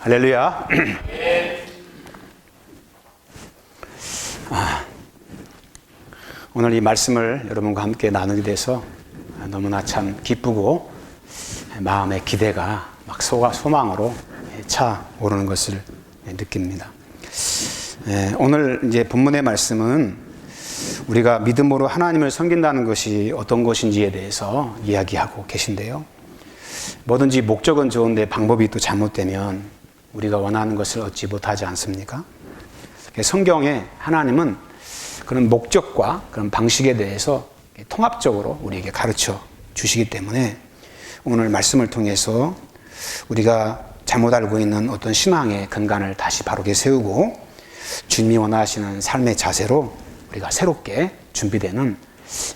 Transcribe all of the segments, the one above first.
할렐루야. 오늘 이 말씀을 여러분과 함께 나누게 돼서 너무나 참 기쁘고 마음의 기대가 막 소망으로 차오르는 것을 느낍니다. 오늘 이제 본문의 말씀은 우리가 믿음으로 하나님을 섬긴다는 것이 어떤 것인지에 대해서 이야기하고 계신데요. 뭐든지 목적은 좋은데 방법이 또 잘못되면 우리가 원하는 것을 얻지 못하지 않습니까? 성경에 하나님은 그런 목적과 그런 방식에 대해서 통합적으로 우리에게 가르쳐 주시기 때문에 오늘 말씀을 통해서 우리가 잘못 알고 있는 어떤 신앙의 근간을 다시 바르게 세우고 주님이 원하시는 삶의 자세로 우리가 새롭게 준비되는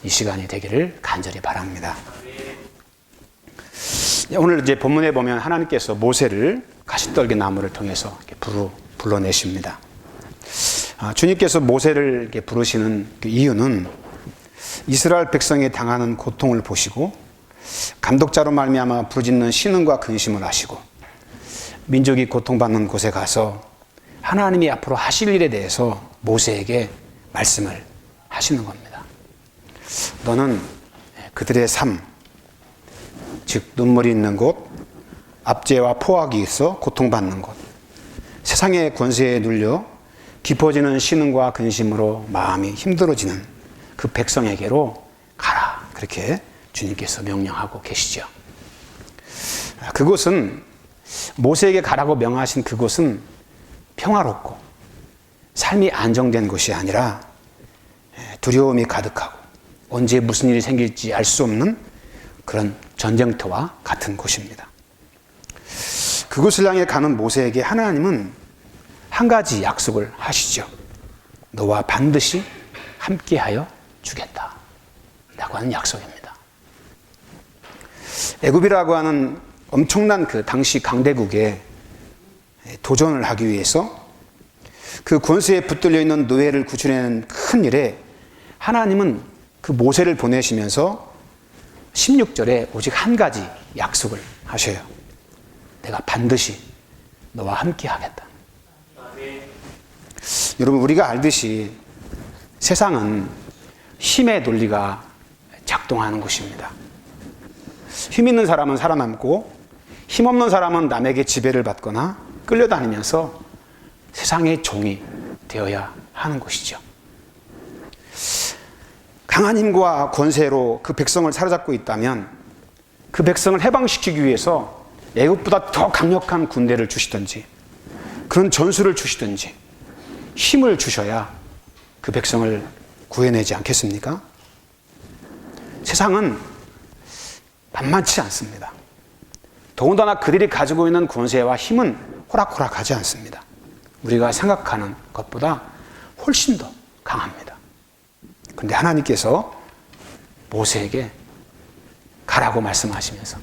이 시간이 되기를 간절히 바랍니다. 오늘 이제 본문에 보면 하나님께서 모세를 가시떨기 나무를 통해서 이렇게 불러내십니다. 주님께서 모세를 이렇게 부르시는 그 이유는 이스라엘 백성이 당하는 고통을 보시고 감독자로 말미암아 부르짖는 신음과 근심을 하시고 민족이 고통받는 곳에 가서 하나님이 앞으로 하실 일에 대해서 모세에게 말씀을 하시는 겁니다. 너는 그들의 삶, 즉 눈물이 있는 곳, 압제와 포악이 있어 고통받는 곳, 세상의 권세에 눌려 깊어지는 신음과 근심으로 마음이 힘들어지는 그 백성에게로 가라. 그렇게 주님께서 명령하고 계시죠. 그곳은 모세에게 가라고 명하신 그곳은 평화롭고 삶이 안정된 곳이 아니라 두려움이 가득하고 언제 무슨 일이 생길지 알 수 없는 그런 전쟁터와 같은 곳입니다. 그곳을 향해 가는 모세에게 하나님은 한 가지 약속을 하시죠. 너와 반드시 함께하여 주겠다 라고 하는 약속입니다. 애굽이라고 하는 엄청난 그 당시 강대국에 도전을 하기 위해서 그 권세에 붙들려 있는 노예를 구출해내는 큰 일에 하나님은 그 모세를 보내시면서 16절에 오직 한 가지 약속을 하셔요. 내가 반드시 너와 함께 하겠다. 여러분, 우리가 알듯이 세상은 힘의 논리가 작동하는 곳입니다. 힘 있는 사람은 살아남고 힘없는 사람은 남에게 지배를 받거나 끌려다니면서 세상의 종이 되어야 하는 곳이죠. 강한 힘과 권세로 그 백성을 사로잡고 있다면 그 백성을 해방시키기 위해서 애국보다 더 강력한 군대를 주시든지 그런 전술을 주시든지 힘을 주셔야 그 백성을 구해내지 않겠습니까? 세상은 만만치 않습니다. 더군다나 그들이 가지고 있는 권세와 힘은 호락호락하지 않습니다. 우리가 생각하는 것보다 훨씬 더 강합니다. 그런데 하나님께서 모세에게 가라고 말씀하시면서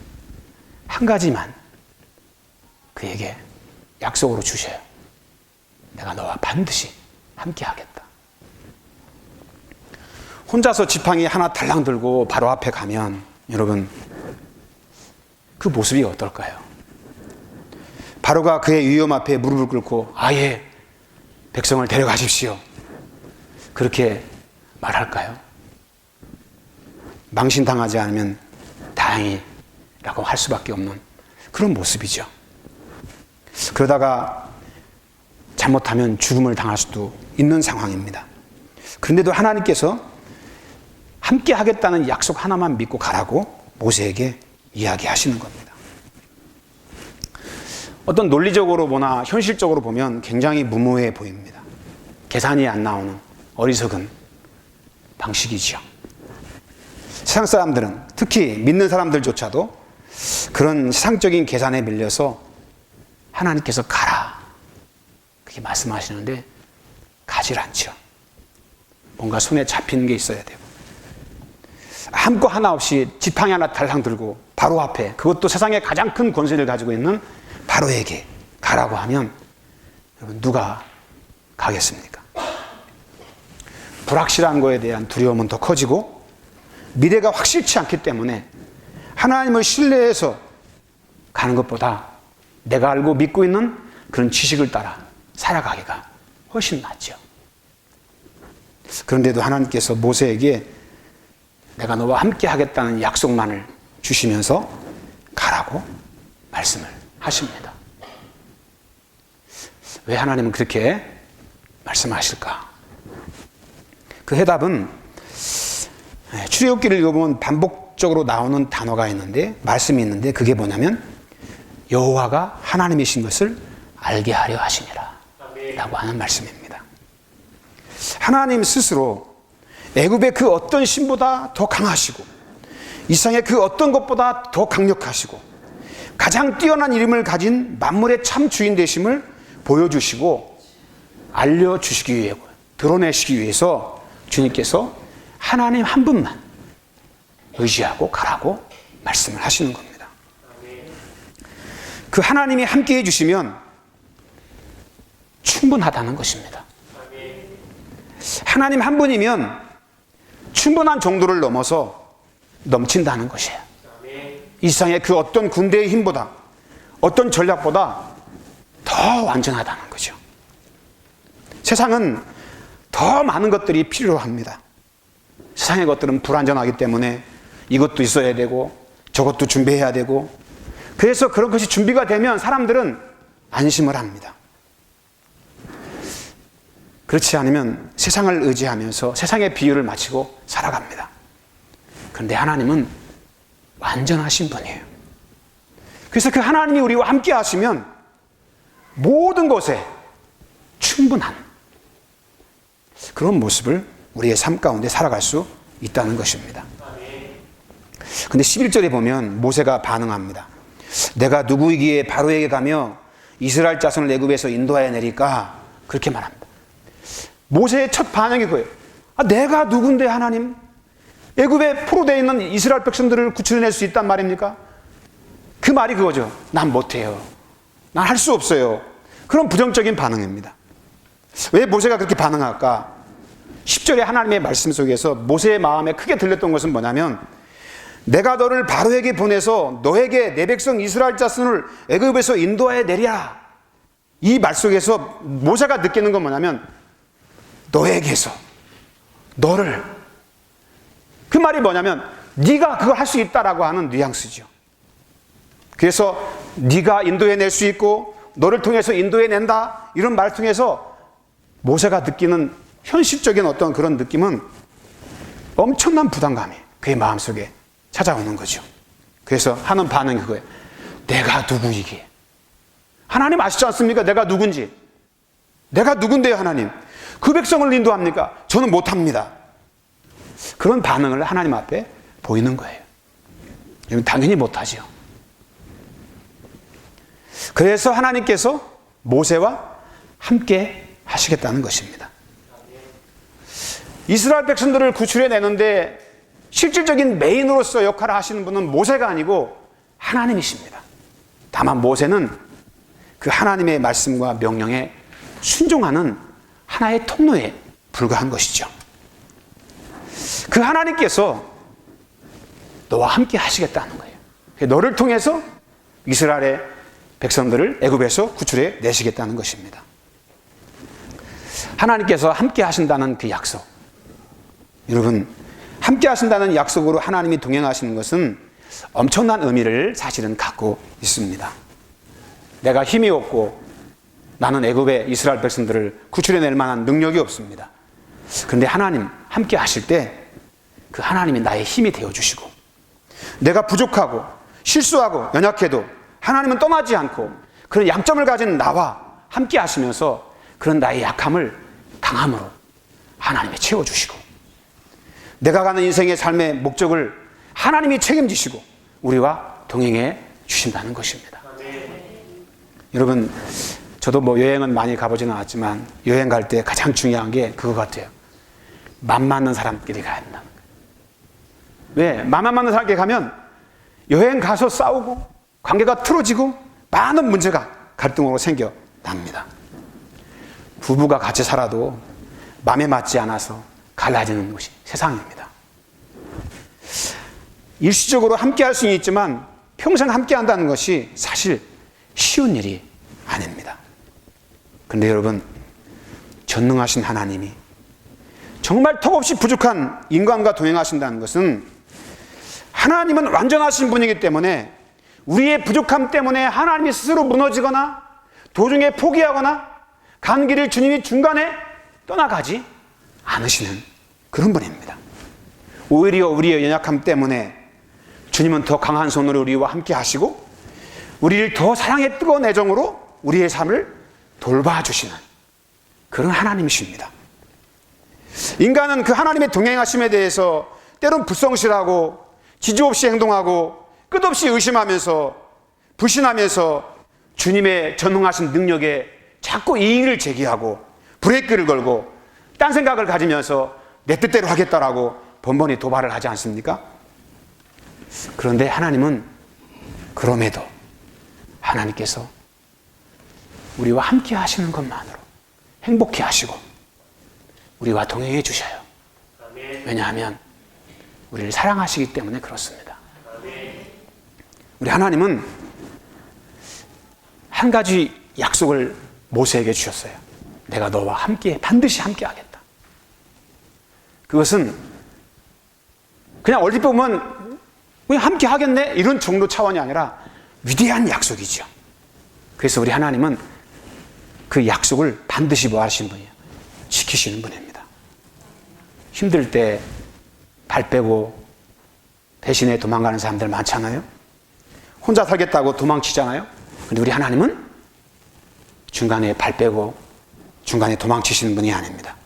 한 가지만 그에게 약속으로 주셔요. 내가 너와 반드시 함께 하겠다. 혼자서 지팡이 하나 달랑 들고 바로 앞에 가면 여러분 그 모습이 어떨까요? 바로가 그의 위험 앞에 무릎을 꿇고 아예 백성을 데려가십시오. 그렇게 말할까요? 망신당하지 않으면 다행이라고 할 수밖에 없는 그런 모습이죠. 그러다가 잘못하면 죽음을 당할 수도 있는 상황입니다. 그런데도 하나님께서 함께 하겠다는 약속 하나만 믿고 가라고 모세에게 이야기하시는 겁니다. 어떤 논리적으로 보나 현실적으로 보면 굉장히 무모해 보입니다. 계산이 안 나오는 어리석은 방식이죠. 세상 사람들은 특히 믿는 사람들조차도 그런 세상적인 계산에 밀려서 하나님께서 가라 그렇게 말씀하시는데 가질 않죠. 뭔가 손에 잡히는 게 있어야 되고 한 거 하나 없이 지팡이 하나 달랑 들고 바로 앞에 그것도 세상에 가장 큰 권세를 가지고 있는 바로에게 가라고 하면 여러분 누가 가겠습니까? 불확실한 거에 대한 두려움은 더 커지고 미래가 확실치 않기 때문에 하나님을 신뢰해서 가는 것보다 내가 알고 믿고 있는 그런 지식을 따라 살아가기가 훨씬 낫죠. 그런데도 하나님께서 모세에게 내가 너와 함께 하겠다는 약속만을 주시면서 가라고 말씀을 하십니다. 왜 하나님은 그렇게 말씀하실까? 그 해답은 출애굽기를 읽어보면 반복적으로 나오는 단어가 있는데, 말씀이 있는데, 그게 뭐냐면 여호와가 하나님이신 것을 알게 하려 하시니라 라고 하는 말씀입니다. 하나님 스스로 애굽의 그 어떤 신보다 더 강하시고 이 세상의 그 어떤 것보다 더 강력하시고 가장 뛰어난 이름을 가진 만물의 참 주인 되심을 보여주시고 알려주시기 위해, 드러내시기 위해서 주님께서 하나님 한 분만 의지하고 가라고 말씀을 하시는 겁니다. 그 하나님이 함께 해주시면 충분하다는 것입니다. 하나님 한 분이면 충분한 정도를 넘어서 넘친다는 것이에요. 이 세상의 그 어떤 군대의 힘보다, 어떤 전략보다 더 완전하다는 거죠. 세상은 더 많은 것들이 필요합니다. 세상의 것들은 불완전하기 때문에 이것도 있어야 되고 저것도 준비해야 되고, 그래서 그런 것이 준비가 되면 사람들은 안심을 합니다. 그렇지 않으면 세상을 의지하면서 세상의 비유를 마치고 살아갑니다. 그런데 하나님은 완전하신 분이에요. 그래서 그 하나님이 우리와 함께 하시면 모든 것에 충분한 그런 모습을 우리의 삶 가운데 살아갈 수 있다는 것입니다. 근데 11절에 보면 모세가 반응합니다. 내가 누구이기에 바로에게 가며 이스라엘 자손을 애굽에서 인도하여 내릴까? 그렇게 말합니다. 모세의 첫 반응이 그거예요. 내가 누군데 하나님? 애굽에 포로되어 있는 이스라엘 백성들을 구출해낼 수 있단 말입니까? 그 말이 그거죠. 난 못해요. 난 할 수 없어요. 그런 부정적인 반응입니다. 왜 모세가 그렇게 반응할까? 10절에 하나님의 말씀 속에서 모세의 마음에 크게 들렸던 것은 뭐냐면, 내가 너를 바로에게 보내서 너에게 내 백성 이스라엘 자손을 애굽에서 인도하여 내리라. 이 말 속에서 모세가 느끼는 건 뭐냐면, 너에게서 너를, 그 말이 뭐냐면 네가 그걸 할 수 있다라고 하는 뉘앙스죠. 그래서 네가 인도해낼 수 있고 너를 통해서 인도해낸다, 이런 말 통해서 모세가 느끼는 현실적인 어떤 그런 느낌은 엄청난 부담감이 그의 마음속에 찾아오는 거죠. 그래서 하는 반응이 그거예요. 내가 누구이기에? 하나님 아시지 않습니까? 내가 누군지. 내가 누군데요 하나님? 그 백성을 인도합니까? 저는 못합니다. 그런 반응을 하나님 앞에 보이는 거예요. 당연히 못하죠. 그래서 하나님께서 모세와 함께 하시겠다는 것입니다. 이스라엘 백성들을 구출해내는데 실질적인 메인으로서 역할을 하시는 분은 모세가 아니고 하나님이십니다. 다만 모세는 그 하나님의 말씀과 명령에 순종하는 하나의 통로에 불과한 것이죠. 그 하나님께서 너와 함께 하시겠다는 거예요. 너를 통해서 이스라엘의 백성들을 애굽에서 구출해 내시겠다는 것입니다. 하나님께서 함께 하신다는 그 약속, 여러분, 함께 하신다는 약속으로 하나님이 동행하시는 것은 엄청난 의미를 사실은 갖고 있습니다. 내가 힘이 없고 나는 애굽의 이스라엘 백성들을 구출해낼 만한 능력이 없습니다. 그런데 하나님 함께 하실 때 그 하나님이 나의 힘이 되어주시고, 내가 부족하고 실수하고 연약해도 하나님은 떠나지 않고 그런 양점을 가진 나와 함께 하시면서 그런 나의 약함을 강함으로 하나님이 채워주시고, 내가 가는 인생의 삶의 목적을 하나님이 책임지시고 우리와 동행해 주신다는 것입니다. 여러분, 저도 여행은 많이 가보지는 않았지만 여행 갈 때 가장 중요한 게 그거 같아요. 맘 맞는 사람끼리 가야 된다. 왜? 맘 안 맞는 사람끼리 가면 여행 가서 싸우고 관계가 틀어지고 많은 문제가 갈등으로 생겨납니다. 부부가 같이 살아도 맘에 맞지 않아서 갈라지는 것이 세상입니다. 일시적으로 함께 할 수는 있지만 평생 함께 한다는 것이 사실 쉬운 일이 아닙니다. 그런데 여러분, 전능하신 하나님이 정말 턱없이 부족한 인간과 동행하신다는 것은, 하나님은 완전하신 분이기 때문에 우리의 부족함 때문에 하나님이 스스로 무너지거나 도중에 포기하거나 간 길을 주님이 중간에 떠나가지 않으시는 그런 분입니다. 오히려 우리의 연약함 때문에 주님은 더 강한 손으로 우리와 함께 하시고, 우리를 더 사랑의 뜨거운 애정으로 우리의 삶을 돌봐주시는 그런 하나님이십니다. 인간은 그 하나님의 동행하심에 대해서 때론 불성실하고 지지없이 행동하고 끝없이 의심하면서 불신하면서 주님의 전능하신 능력에 자꾸 이의를 제기하고 브레이크를 걸고 딴 생각을 가지면서 내 뜻대로 하겠다라고 번번이 도발을 하지 않습니까? 그런데 하나님은 그럼에도 하나님께서 우리와 함께 하시는 것만으로 행복해 하시고 우리와 동행해 주셔요. 왜냐하면 우리를 사랑하시기 때문에 그렇습니다. 우리 하나님은 한 가지 약속을 모세에게 주셨어요. 내가 너와 함께, 반드시 함께 하겠다. 그것은 그냥 얼핏 보면 그냥 함께 하겠네 이런 정도 차원이 아니라 위대한 약속이죠. 그래서 우리 하나님은 그 약속을 반드시 뭐 하시는 분이에요? 지키시는 분입니다. 힘들 때 발 빼고 배신해 도망가는 사람들 많잖아요. 혼자 살겠다고 도망치잖아요. 그런데 우리 하나님은 중간에 발 빼고 중간에 도망치시는 분이 아닙니다.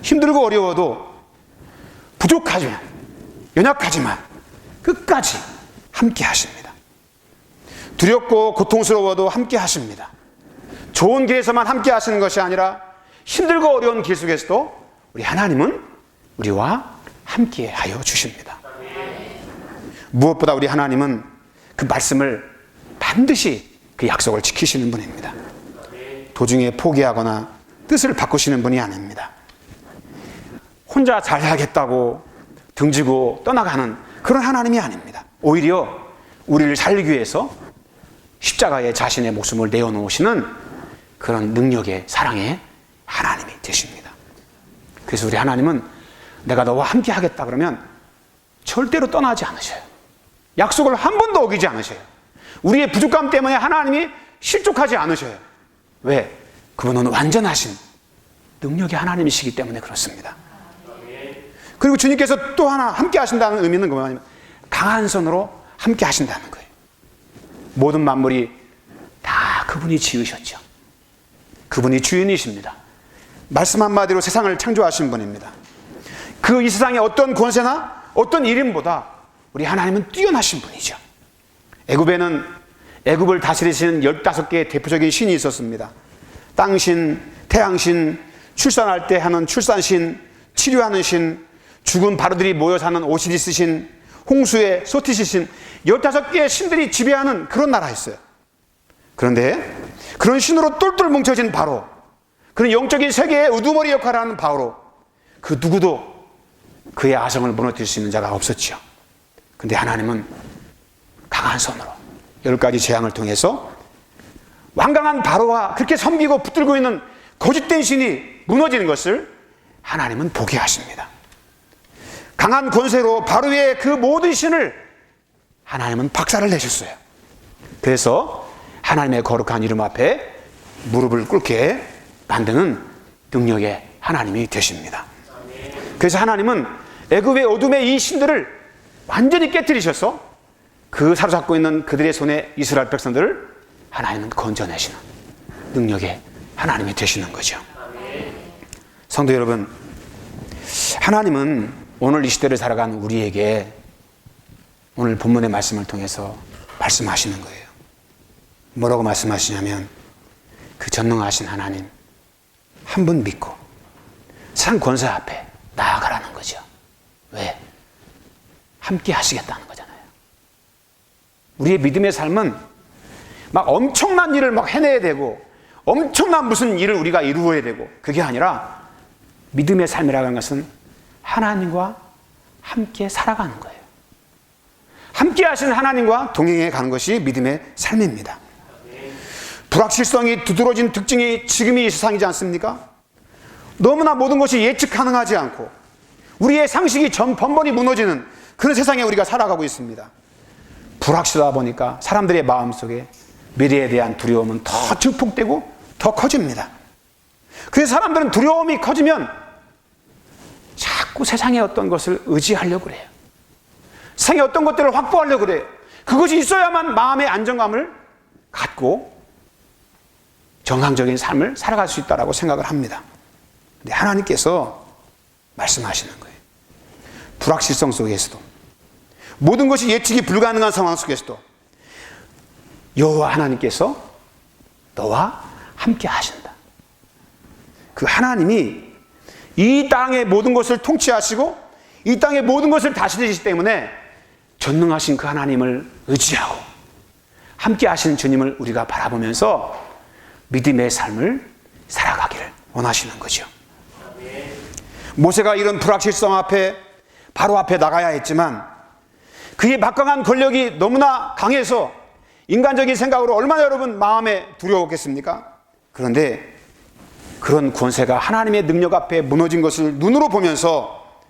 힘들고 어려워도 부족하지만 연약하지만 끝까지 함께 하십니다. 두렵고 고통스러워도 함께 하십니다. 좋은 길에서만 함께 하시는 것이 아니라 힘들고 어려운 길 속에서도 우리 하나님은 우리와 함께 하여 주십니다. 무엇보다 우리 하나님은 그 말씀을 반드시 그 약속을 지키시는 분입니다. 도중에 포기하거나 뜻을 바꾸시는 분이 아닙니다. 혼자 잘하겠다고 등지고 떠나가는 그런 하나님이 아닙니다. 오히려 우리를 살리기 위해서 십자가에 자신의 목숨을 내어놓으시는 그런 능력의 사랑의 하나님이 되십니다. 그래서 우리 하나님은 내가 너와 함께 하겠다 그러면 절대로 떠나지 않으셔요. 약속을 한 번도 어기지 않으셔요. 우리의 부족함 때문에 하나님이 실족하지 않으셔요. 왜? 그분은 완전하신 능력의 하나님이시기 때문에 그렇습니다. 그리고 주님께서 또 하나 함께 하신다는 의미는 뭐냐면 강한 손으로 함께 하신다는 거예요. 모든 만물이 다 그분이 지으셨죠. 그분이 주인이십니다. 말씀 한마디로 세상을 창조하신 분입니다. 그 이 세상의 어떤 권세나 어떤 이름보다 우리 하나님은 뛰어나신 분이죠. 애굽에는 애굽을 다스리시는 15개의 대표적인 신이 있었습니다. 땅신, 태양신, 출산할 때 하는 출산신, 치료하는 신, 죽은 바로들이 모여 사는 오시리스 신, 홍수의 소티시 신, 15개의 신들이 지배하는 그런 나라였어요. 그런데 그런 신으로 똘똘 뭉쳐진 바로, 그런 영적인 세계의 우두머리 역할을 하는 바로, 그 누구도 그의 아성을 무너뜨릴 수 있는 자가 없었죠. 그런데 하나님은 강한 손으로 10가지 재앙을 통해서 완강한 바로와 그렇게 섬기고 붙들고 있는 거짓된 신이 무너지는 것을 하나님은 보게 하십니다. 강한 권세로 바로의 그 모든 신을 하나님은 박살을 내셨어요. 그래서 하나님의 거룩한 이름 앞에 무릎을 꿇게 만드는 능력의 하나님이 되십니다. 그래서 하나님은 애굽의 어둠의 이 신들을 완전히 깨뜨리셔서 그 사로잡고 있는 그들의 손에 이스라엘 백성들을 하나님은 건져내시는 능력의 하나님이 되시는 거죠. 성도 여러분, 하나님은 오늘 이 시대를 살아가는 우리에게 오늘 본문의 말씀을 통해서 말씀하시는 거예요. 뭐라고 말씀하시냐면 그 전능하신 하나님 한 분 믿고 산 권세 앞에 나아가라는 거죠. 왜? 함께 하시겠다는 거잖아요. 우리의 믿음의 삶은 막 엄청난 일을 막 해내야 되고 엄청난 무슨 일을 우리가 이루어야 되고 그게 아니라 믿음의 삶이라고 하는 것은 하나님과 함께 살아가는 거예요. 함께 하시는 하나님과 동행해 가는 것이 믿음의 삶입니다. 불확실성이 두드러진 특징이 지금이 이 세상이지 않습니까? 너무나 모든 것이 예측 가능하지 않고 우리의 상식이 번번이 무너지는 그런 세상에 우리가 살아가고 있습니다. 불확실하다 보니까 사람들의 마음속에 미래에 대한 두려움은 더 증폭되고 더 커집니다. 그래서 사람들은 두려움이 커지면 자꾸 세상의 어떤 것을 의지하려고 그래요. 세상의 어떤 것들을 확보하려고 그래요. 그것이 있어야만 마음의 안정감을 갖고 정상적인 삶을 살아갈 수 있다고 생각을 합니다. 근데 하나님께서 말씀하시는 거예요. 불확실성 속에서도, 모든 것이 예측이 불가능한 상황 속에서도 여호와 하나님께서 너와 함께 하신다. 그 하나님이 이 땅의 모든 것을 통치하시고 이 땅의 모든 것을 다스리시기 때문에 전능하신 그 하나님을 의지하고 함께 하시는 주님을 우리가 바라보면서 믿음의 삶을 살아가기를 원하시는 거죠. 모세가 이런 불확실성 앞에 바로 앞에 나가야 했지만 그의 막강한 권력이 너무나 강해서 인간적인 생각으로 얼마나 여러분 마음에 두려웠겠습니까? 그런데 그런 권세가 하나님의 능력 앞에 무너진 것을 눈으로 보면서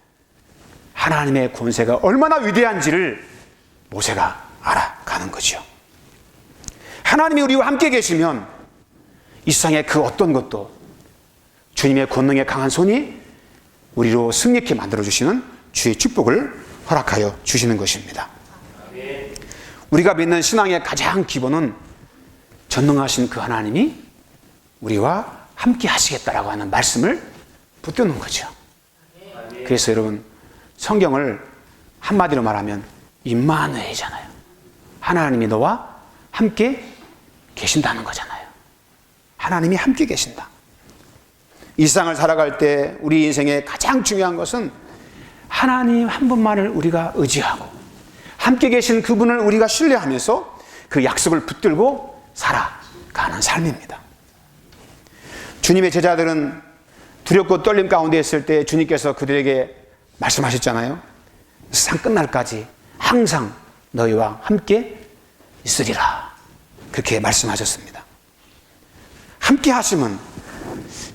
하나님의 권세가 얼마나 위대한지를 모세가 알아가는 거죠. 하나님이 우리와 함께 계시면 이 세상의 그 어떤 것도 주님의 권능의 강한 손이 우리로 승리케 만들어주시는 주의 축복을 허락하여 주시는 것입니다. 우리가 믿는 신앙의 가장 기본은 전능하신 그 하나님이 우리와 함께 하시겠다라고 하는 말씀을 붙드는 거죠. 그래서 여러분 성경을 한마디로 말하면 임마누엘이잖아요. 하나님이 너와 함께 계신다는 거잖아요. 하나님이 함께 계신다. 이 세상을 살아갈 때 우리 인생의 가장 중요한 것은 하나님 한 분만을 우리가 의지하고 함께 계신 그분을 우리가 신뢰하면서 그 약속을 붙들고 살아가는 삶입니다. 주님의 제자들은 두렵고 떨림 가운데 있을 때 주님께서 그들에게 말씀하셨잖아요. 세상 끝날까지 항상 너희와 함께 있으리라. 그렇게 말씀하셨습니다. 함께 하시면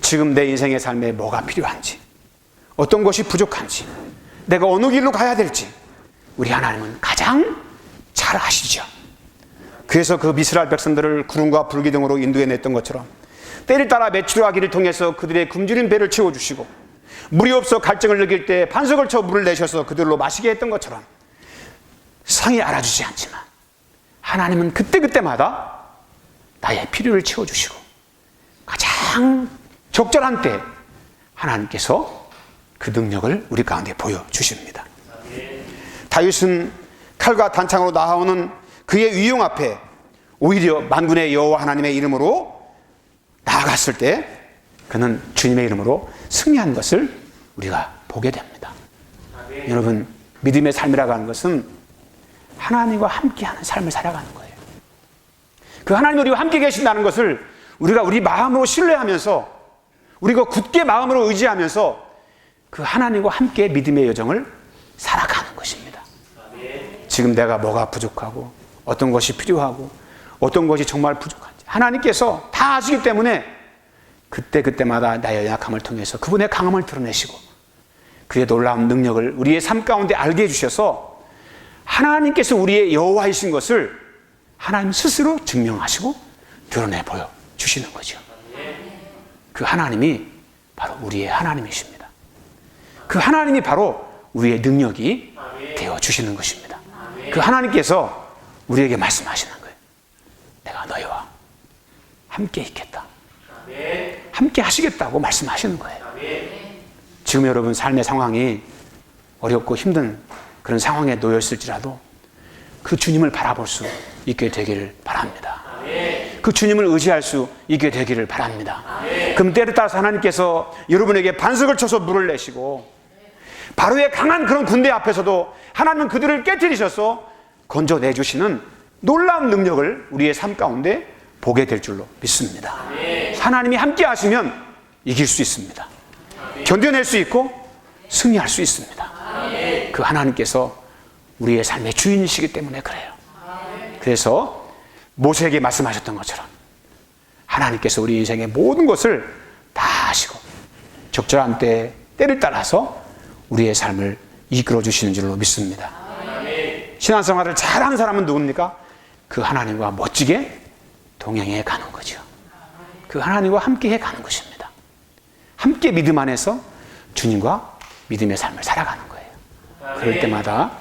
지금 내 인생의 삶에 뭐가 필요한지, 어떤 것이 부족한지, 내가 어느 길로 가야 될지 우리 하나님은 가장 잘 아시죠. 그래서 그 미스라엘 백성들을 구름과 불기 등으로 인도해냈던 것처럼 때를 따라 메추라기를 통해서 그들의 굶주린 배를 채워주시고 물이 없어 갈증을 느낄 때 반석을 쳐 물을 내셔서 그들로 마시게 했던 것처럼 상이 알아주지 않지만 하나님은 그때그때마다 나의 필요를 채워주시고 가장 적절한 때 하나님께서 그 능력을 우리 가운데 보여주십니다. 다윗은 칼과 단창으로 나아오는 그의 위용 앞에 오히려 만군의 여호와 하나님의 이름으로 나아갔을 때 그는 주님의 이름으로 승리한 것을 우리가 보게 됩니다. 여러분, 믿음의 삶이라고 하는 것은 하나님과 함께하는 삶을 살아가는 거예요. 그 하나님이 우리와 함께 계신다는 것을 우리가 우리 마음으로 신뢰하면서 우리가 굳게 마음으로 의지하면서 그 하나님과 함께 믿음의 여정을 살아가는 것입니다. 지금 내가 뭐가 부족하고 어떤 것이 필요하고 어떤 것이 정말 부족한지 하나님께서 다 아시기 때문에 그때그때마다 나의 연약함을 통해서 그분의 강함을 드러내시고 그의 놀라운 능력을 우리의 삶 가운데 알게 해주셔서 하나님께서 우리의 여호와이신 것을 하나님 스스로 증명하시고 드러내 보여주시는 거죠. 그 하나님이 바로 우리의 하나님이십니다. 그 하나님이 바로 우리의 능력이 되어주시는 것입니다. 그 하나님께서 우리에게 말씀하시는 거예요. 내가 너희와 함께 있겠다. 함께 하시겠다고 말씀하시는 거예요. 지금 여러분 삶의 상황이 어렵고 힘든 그런 상황에 놓였을지라도 그 주님을 바라볼 수 있게 되기를 바랍니다. 그 주님을 의지할 수 있게 되기를 바랍니다. 그럼 때를 따라서 하나님께서 여러분에게 반석을 쳐서 물을 내시고 바로의 강한 그런 군대 앞에서도 하나님은 그들을 깨뜨리셔서 건져내주시는 놀라운 능력을 우리의 삶 가운데 보게 될 줄로 믿습니다. 하나님이 함께 하시면 이길 수 있습니다. 견뎌낼 수 있고 승리할 수 있습니다. 그 하나님께서 우리의 삶의 주인이시기 때문에 그래요. 그래서 모세에게 말씀하셨던 것처럼 하나님께서 우리 인생의 모든 것을 다 아시고 적절한 때를 따라서 우리의 삶을 이끌어 주시는 줄로 믿습니다. 신앙생활을 잘하는 사람은 누굽니까? 그 하나님과 멋지게 동행해 가는 거죠. 그 하나님과 함께해 가는 것입니다. 함께 믿음 안에서 주님과 믿음의 삶을 살아가는 거예요. 그럴 때마다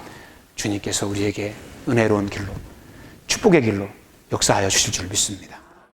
주님께서 우리에게 은혜로운 길로, 축복의 길로 역사하여 주실 줄 믿습니다.